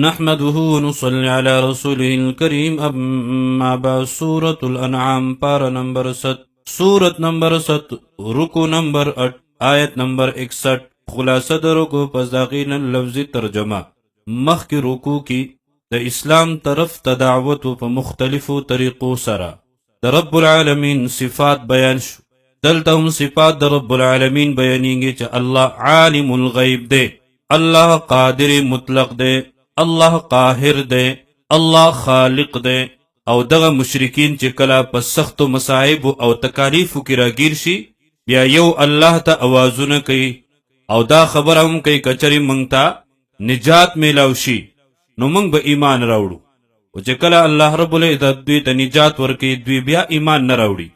نحمده ونصلي على رسوله الكريم اما بعد سورة الانعام پارا نمبر 7 سورت نمبر 7 رکو نمبر 8 آیت نمبر 61 خلاصه د رکو پس داغین لفظی ترجمه مخ کی رکو کی د اسلام طرف ته دعوت په مختلفو طریقو سره د رب العالمین صفات بیان شو دلته هم صفات د رب العالمین بیانېږي چې الله عالم الغیب دی، الله قادر مطلق دی، الله قاهر دی، الله خالق دی. او دغه مشرکین چې کله په سختو مصائب او تکالیفو کې راګیر شي بیا یو الله ته اوازونه کوي او دا خبره هم کوي کچری مونږ ته نجات میلاو شي نو مونږ به ایمان راوړو. او چې کله الله رب العزت دوی ته نجات ورکوي دوی بیا ایمان نه راوړي.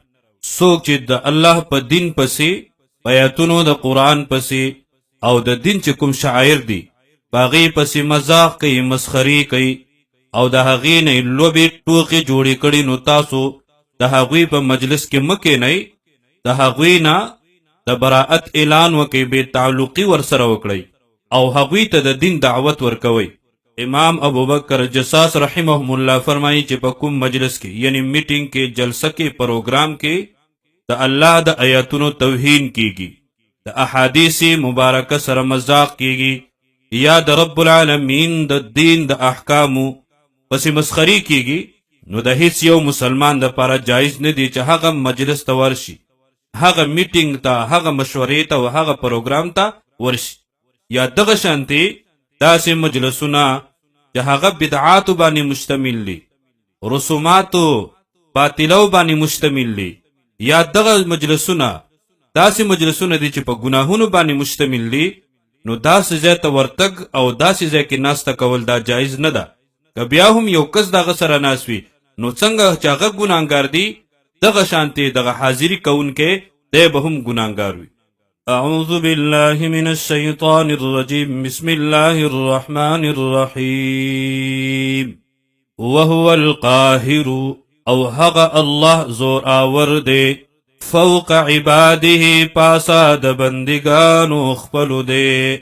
څوک چې د الله په دین پسې په آیاتونو د قرآن پسې او د دین چې کوم شاعر دی باغی پسې مزاق کوي، مسخري کوي او د هغې نه لوبې ټوکې جوړې کړي نو تاسو د هغوی په مجلس کې مه کښېنئ، د هغوی نه د براءت اعلان وکئ، بې تعلقي ورسره وکړئ او هغوی ته د دین دعوت ورکوئ. امام ابوبکر جساس رحمهم الله فرمایي چې په کوم مجلس کې یعنی میټینګ کې، جلسه کې، پروګرام کې د الله د آیاتونو توهین کیږي، د احادیث مبارکه سره مذاق کیږي یا د رب العالمین د دین د احکامو پسې مسخري کیږي نو د هیڅ یو مسلمان دپاره جایز نه دی چې هغه مجلس ته ورشي، هغه میټینګ ته، هغه مشورې ته او هغه پروګرام ته ورشي. یا دغه شانتي داسې مجلسونه چې هغه بدعاتو باندې مشتمل دي، رسوماتو باطلو باندې مشتمل دي، یا دغه مجلسونه داسې مجلسونه دي چې په ګناهونو باندې مشتمل دي نو داسې ځای ته ورتګ او داسې ځای کې ناسته کول دا جایز نه ده. که بیا هم یو کس دغه سره ناست وي نو څنګه چې هغه ګناهګار دی دغه شانتې دغه حاضري کوونکی دی به هم ګناهګار وي. اعوذ بالله من الشیطان الرجیم بسم الله الرحمن الرحیم وهو القاهر او هغه الله زور آور دی فوق عباده پاسا د بندگانو خپلو دی،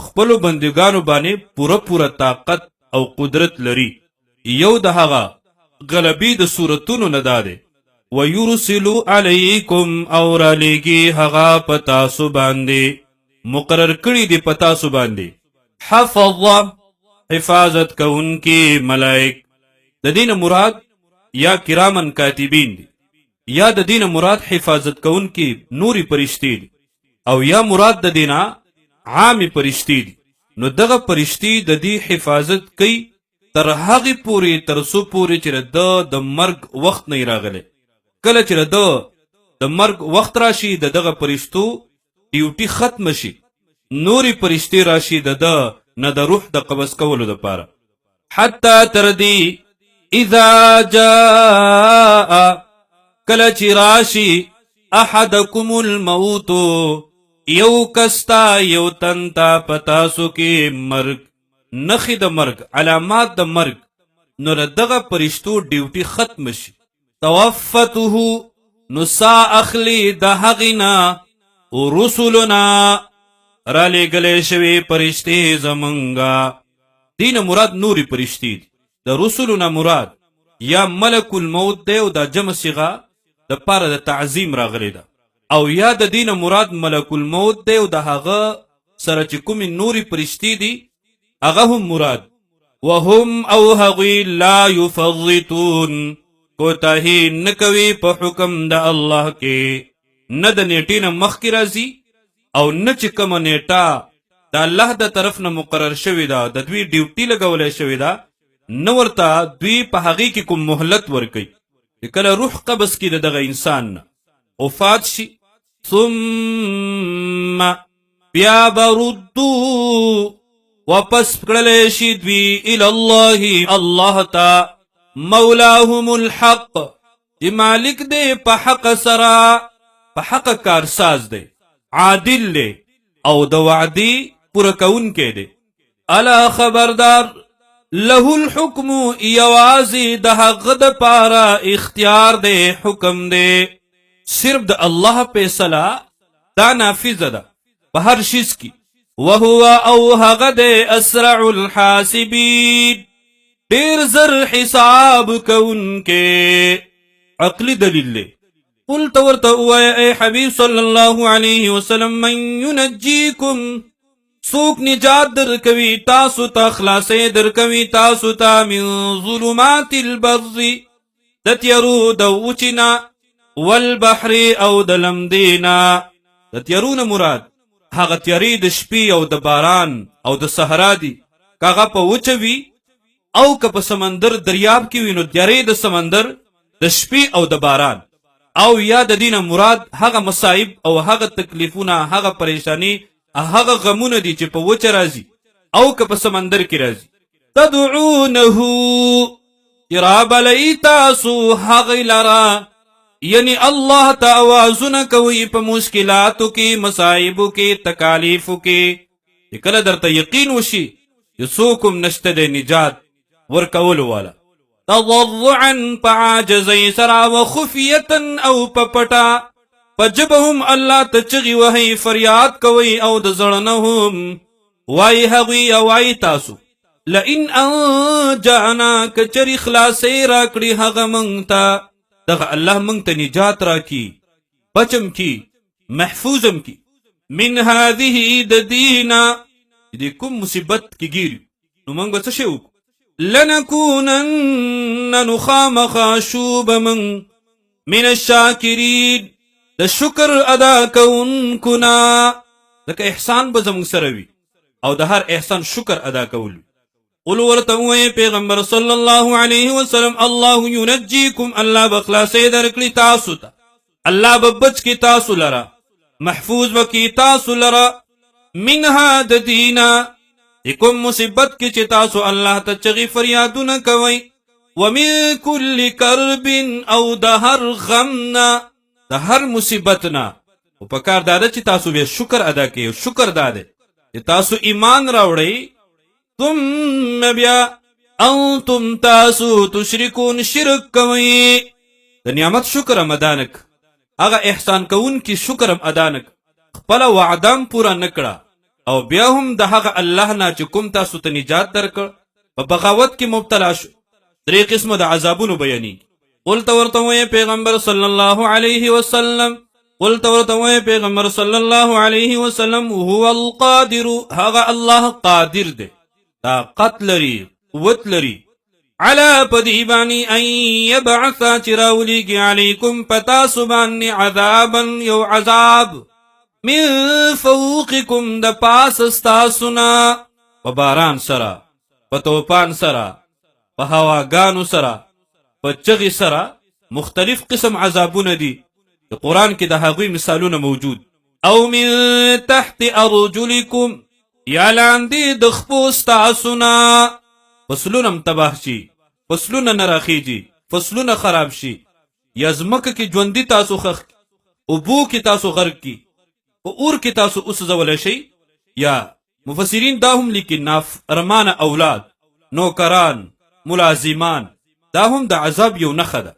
خپلو بندگانو باندې پوره پوره طاقت او قدرت لري. یو د هغه غلبی د صورتونو نه داده ویرسلو علیکم او را لیگی هغه پتاسو باندې مقرر کړي دی پتاسو باندې حفظ حفاظت کونکی ملائک. د دین مراد یا کرامن کاتبین دی، یا د دین مراد حفاظت کون کی نوری پرشتی دی او یا مراد د دینا عامی پرشتی دی. نو دغه پرشتی د دی حفاظت کئی تر هغی پوری ترسو پوری چر د مرگ وقت نی راغله. کله چر د مرگ وقت راشی د دغه پرشتو ډیوټي ختم شي نوری پرشتی راشی د نه د روح د قبض کولو د پاره حتی تر دی اذا جاء کله چې راشي احدکم الموت یو کستا یو تنتا پتاسو کې مرگ، نخی د مرگ، علامات د مرگ، نو دغه پرشتو ډیوټي ختم شي. توفته نو سا اخلی د هغینا رسولنا را لېږلې شوي پرشتي زمونږه. دین مراد نوري پرشتي دي، د رسولنا مراد یا ملک الموت دی او دا جمع صیغه د پاره د تعظیم راغلی ده، او یا د دین مراد ملک الموت دی او د هغه سره چې کومې نوري پرشتي دي هغه هم مراد. وهم او هغوی لا یفرطون کوتاهي نه کوي په حکم د الله کې، نه د نیټې نه مخکې راځي او نه چې کومه نیټه د الله د طرف نه مقرر شوې ده د دوی ډیوټي لګولی شوې ده نه ورته دوی په هغې کې کوم مهلت ورکوي. کله روح قبض کی دغه انسان وفات شي ثم بیا بردو واپس کړل شي دوی الی الله الله تا مولاهم الحق چې مالک دی په حق سره، په حق کارساز دی، عادل دی او د وعدی پوره کوونکی دی. الا خبردار له الحکم یوازی د هغه د پاره اختیار دی، حکم دی، صرف د الله فیصله دا نافذه ده په هر شیز کی. وهو او هغه د اسرع الحاسبین ډیر زر حساب کوونکې. عقلی دلیل له قل تورته وایا اے حبیب صلی الله علیه وسلم من ينجيكم سوک نجات در کوي تاسو ته خلاصې در کوي تاسو ته من ظلمات البر د تیارو د وچینا والبحر او د لمدینا. د تیارونه مراد هغه تیاری د شپې او د باران او د صحرا دي، کاغه په وچوي او که په سمندر دریاب کې وینو تیاری د سمندر د شپې او د باران، او یا د دینه مراد هغه مصائب او هغه تکلیفونه هغه پریشانی هغه غمونه دي چې په وچه راځي او که په سمندر کې راځي. تدعونه اراب لئی تاسو هغه لرا یعنی الله ته آوازونه کوي په مشکلاتو کې مصائبو کې تکالیفو کې. کله درته یقین وشي چې څوک نشته د نجات ورکولو والا. تضرعا پعاجزی سرا و خفیتا او پپٹا پجبهم اللہ تچغی وحی فریاد کوئی او دزرنهم وائی حقی وائی تاسو لئن انجانا کچری خلاصی راکڑی حق منگتا دغ اللہ منگتا نجات راکی بچم کی محفوظم کی من هذه ددینا دی کم مصیبت کی گیری نو منگ بس شیوک لنکونن نخامخا شوب من الشاکرین د شکر ادا کون کنا لکه احسان به زمون سره وي او د هر احسان شکر ادا کول. قل ورته وایي پیغمبر صلی الله علیه وسلم الله ينجيكم الله بخلاصې درکړي تاسو ته، الله به بچ کی تاسو لرا، محفوظ وکي تاسو لرا منها د دینا کوم مصیبت کې چې تاسو الله ته چغي فریادونه کوي، ومن كل کرب او د هر غمنا د هر مصیبتنا. او په کار داده چې تاسو به شکر ادا کوئ. شکر داده چې تاسو ایمان راوړئ ثم بیا انتم تاسو تشرکون شرک کوئ. د نعمت شکر هم ادانک هغه احسان کوون کی شکر هم ادانک خپل وعدم پورا نکړه او بیا هم د هغه الله نه چې کوم تاسو ته نجات درکړ په بغاوت کې مبتلا شو. درې قسمه د عذابونو بیانې. قل ورته وایي پیغمبر صلی الله علیه وسلم قل ورته وایي پیغمبر صلی الله علیه وسلم هو القادر هغه الله قادر دی طاقت لري قوت لري علا پدیبانی ان یبعثا چراولیگی علیکم پتا سبانی عذابا یو عذاب من فوقکم د پاس استاسنا په باران سرا په توپان سرا په هواګانو سرا په چغی سرا مختلف قسم عذابونه دي. قرآن کې د هغوی مثالونه موجود. او من تحت ارجلکم یا لاندې د خپو استاسنا فصلونه تباه شي، فصلونه نراخیږي، فصلونه خراب شي، یا ځمکه کې ژوندي تاسو خخ اوبو کې تاسو غرق کی په اور کې تاسو اوس زول شي. یا مفسرین دا هم لیکي نافرمان اولاد نوکران ملازمان دا هم د عذاب یو نښه ده.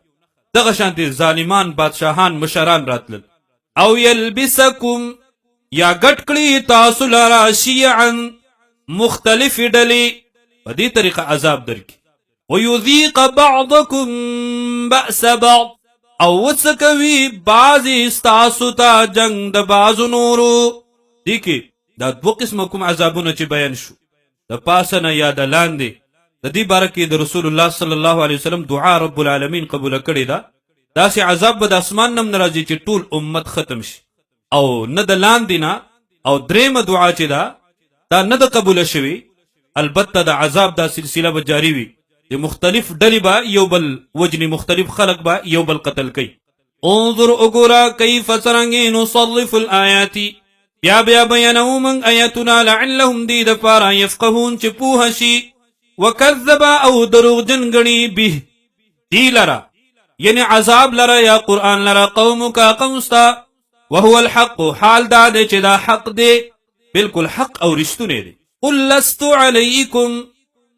دغه شانتي ظالمان بادشاهان مشران راتلل. او یلبسکم یا ګټ کړي تاسو لرا شیعا مختلف ډلې په دې طریقه عذاب درکي. ويذيق بعضكم بأس بعض او وڅکوي بعضی استاسو ته جنگ د بعضو نورو. دي کې دا دو قسمه کوم عذابونه چې بیان شو د پاسنه یا د لاندې د دې باره کې د رسول الله صلی الله علیه وسلم دعا رب العالمین قبول کړې ده. داسې عذاب به د اسمان نم ناراضي چې ټول امت ختم شي او نه د لاندې نه. او درېمه دعا چې ده دا نه د قبول شوي، البته د عذاب دا سلسله به جاری وي. د مختلف ډلې به یو بل وجني، مختلف خلق به یو بل قتل کوي. انظر اګورا کیف څرنګه نصرف الآیات بیا بیا بیانو من آیاتنا لعلهم دی د پاره یفقهون چې پوه شي. وکذب او دروغجن گنی به دی لرا یعنی عذاب لرا یا قرآن لرا قومک قومستا وهو الحق حال دا دے چې دا حق دے بالکل حق او رشتونه دے. قل لست علیکم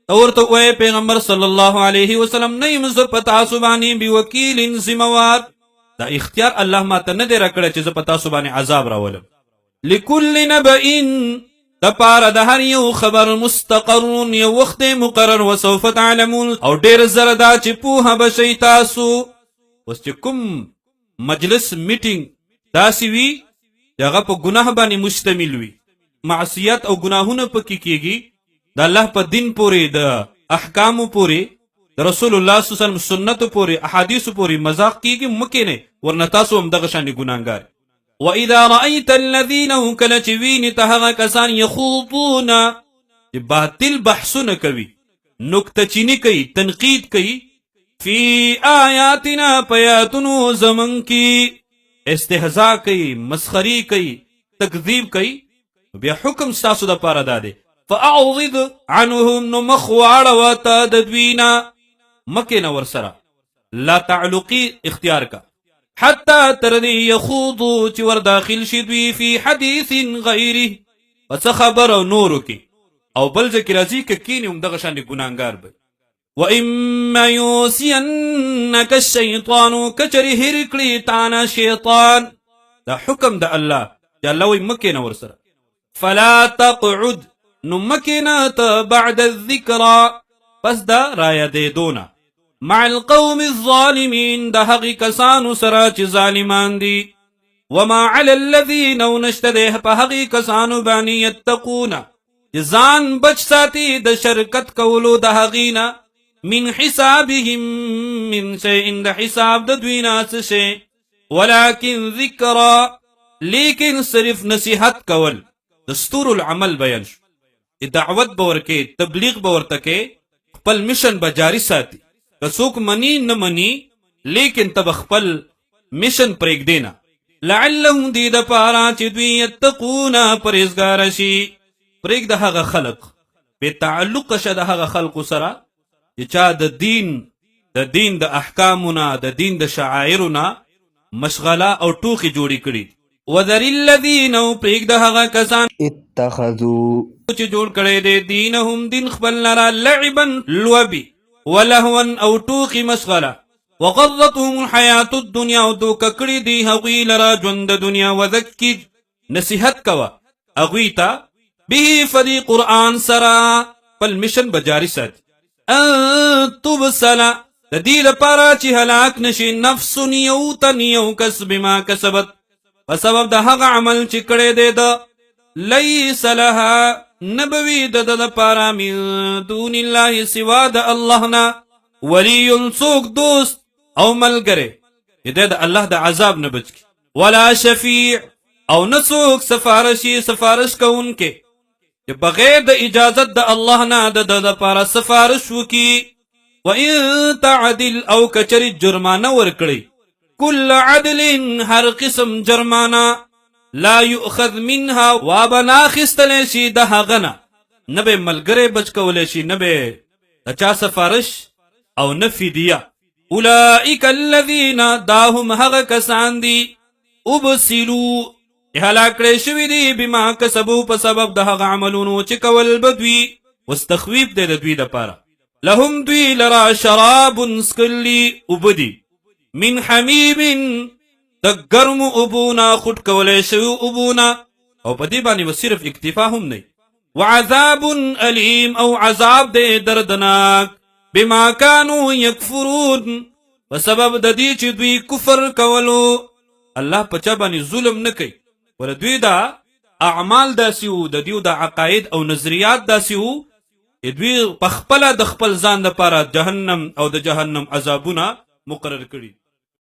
اورته وای پیغمبر صلی الله علیه وسلم نیم ز پتا سبانی بی وکیل زموار دا اختیار الله ما ته نه دی راکړی چې ز پتا سبانی عذاب راولم. لکل نبئ د پاره د هر یو خبر مستقر یو وخت مقرر وسوف تعلمون او ډیر زره دا چې پوهه بشئ تاسو. اوس چې کوم مجلس میټینګ داسې وي چې هغه په ګناه باندې مشتمل وي، معصیت او ګناهونه پکې کیږي، د الله په دین پورې، د احکامو پورې، د رسول الله صلی الله علیه وسلم سنتو پورې، احادیثو پورې مذاق کیږي، مکه نه ورنه تاسو هم دغه شان ګناهګار. واذا رايت الذين هم کله چې ویني ته هغه کسان یخوضون چې باطل بحثونه کوي، نکته چینی کوي، تنقید کوي، فی آیاتنا پیاتونو زمن کی استهزاء کوي، مسخری کوي، تکذیب کوي، بیا حکم ستاسو د پاره داده فاعرض عنهم نو مخ واړوه ته د دوینا، مکې نه ورسره لا تعلقی اختیار کا حتی تر دې یخوضو چې ور داخل شي دوی فی حدیث غیره پس خبر نورو کې او بل ځکه راځي که کینی هم دغه شان ګناهګار به. وَإِمَّا يُوسِيَنَّكَ الشَّيْطَانُ کچری هر کړي تانا شیطان، دا حکم د الله چې الله وی مکې نه ورسره فلا تقعد نو مکې نه ته بعد الذکرى پس دا رایا دې دونه مع القوم الظالمین د هغې کسانو سره چې ظالمان دي. وما علی الذین او نشته دی په هغې کسانو باندې یتقون چې ځان بچ ساتي د شرکت کولو د هغې نه من حسابهم من شیء د حساب د دوی نه څه شی، ولکن ذکرى لیکن صرف نصیحت کول، دستور العمل بیان شو، دعوت به ورکې، تبلیغ به ورته کې، خپل مشن به جاری ساتي، که څوک منی نه منی لیکن تب خپل مشن پرېږدي نه. لعلهم دې دپاره چې دوی یتقون پرهیزګاره شي، پرېږده هغه خلق بې تعلقه شه د هغه خلقو سره چې چا د دین د احکامو نه، د دین د شعائرو نه مشغله او ټوخې جوړې کړي. وذر الذین او پرېږده هغه کسان اتخذوا چې جوړ کړی دی دینهم دین خپل لره لعبا لوبي ولهوا او ټوخې مشغله، وغرتهم الحیات الدنیا او دوکه کړي دی هغوی لره ژوند د دنیا. وذکر نصیحت کوه هغوی ته به فدی قرآن سره خپل مشن به جاري ساتي. ان تبسل د دې لپاره چې هلاک نشي نفس یو تن یو کس بما کسبت په سبب د هغه عمل چې کړی دی د لیس لها نبوي د لپاره من دون الله سوا د الله نه ولی څوک دوست او ملګری چې د الله د عذاب نه بچ کی، ولا شفیع او نه څوک سفارش کوونکی چې بغیر د اجازت د الله نه د لپاره سفارش وکي. وان تعدل او کچری جرمانه ورکړي کل عدل هر قسم جرمانه لا یؤخذ منها وابنا خستلی شي د هغه نه، نه به ملګری بچ کولی شي، نه به د چا سفارش او نه فدیه. اولئک الذین دا هم هغه کسان دي ابسلوا هلاک کړی شوي دي بما کسبو په سبب د هغه عملونو چې کول بدوي، واستخویب دی د دوی دپاره. لهم دوی لرا شراب سکلی اوبدي من حمیم د ګرمو اوبونا خټ کولی شوي اوبونا، او په دې باندې به صرف اکتفا هم نه، وعذاب علیم او عذاب دی دردناک بما کانوا یکفرون په سبب د دې چې دوی کفر کولو. الله په چا باندې ظلم نه کوي، ول دوی دا اعمال داسې وو، د دوی د عقاید او نظریات داسې وو، دوی په خپله د خپل ځان لپاره جهنم او د جهنم عذابونه مقرر کړي.